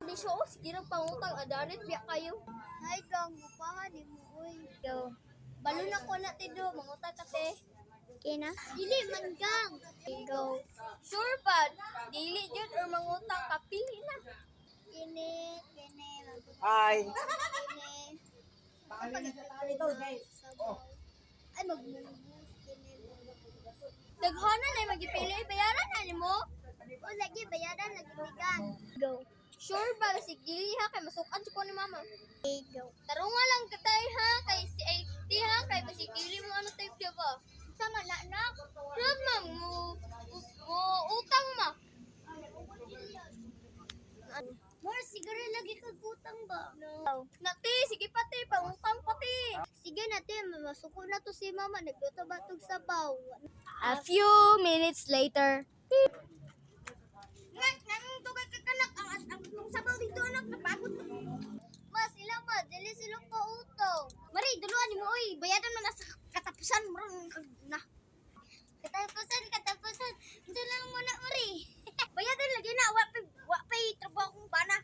ni siya, oh, sige nang pangutang, adanit, biya kayo. Ay, kang upahan ni mo, uy. Go. Balo na ko na, tido, mangutang ka, te. Kina? Dili man gang. Go. Sure pa, dili yun or mangutang ka, pili na. Kini. Hi. Kini. Ay, magmulubos. Kini. Daghanan ay magipili, bayaran na ni mo. O, lagi, bayaran, lagi bigan. Go. Sure ba, sige dili ha, kay masukan ko ni mama. Okay, go. Tarunga lang katay ha, kay si ay, di ha, kay basig dili mo ano type siya ba? Sama na, anak. Ma'am, mo utang ma. More, siguro lagi kagutang ba? No. Nati, sige pati, pangutang pati. Sige natin, masuko na to si mama. Nagluto ba itong sabaw? A few minutes later. Nang tugay ka kanak, ang sabaw dito anak, napagod. Ma, sila ma, dili silang pautong. Mari, duluan ni mo, oy. Bayadan mo na sa katapusan. Na. Katapusan. Ito lang muna, Mari. Bayadan lagi na, wapay trabaho kong bana.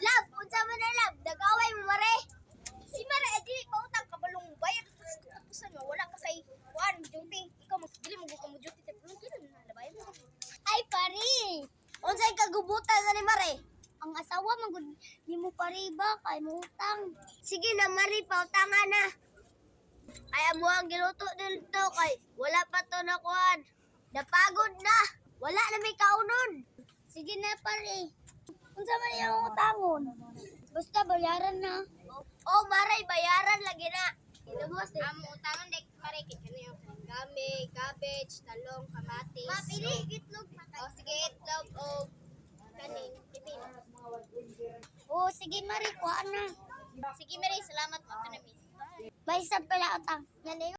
Lab, unsa man na lab, nag-away mo, Mari. Si Mari, dili pautang, kabalong bayad. Katapusan mo, wala ka kay kuan, duty. Ikaw, dili mo ka mo duty. Labayan mo. Ay, pari. Unsay kagubutan na ni Mari? Ang asawa magud ni mo pari ba kay mo utang. Sige na Mari, pautangan na. Ay amo ang giluto dito kay wala pa to na kuan. Napagod na. Wala na may kaunon. Sige na pari. Unsa man yung utangon? Basta bayaran na. Oh, Mari, bayaran lagi na. Ilubos din. Ang utangan dek pare kit kani yung gami, cabbage, talong, kamatis. Mapili itlog O sige, itlog o kanin, pipino. Oh, sige Mari, kuha na. Sige, Mary, salamat po kanami. Bye sa pala utang. Yan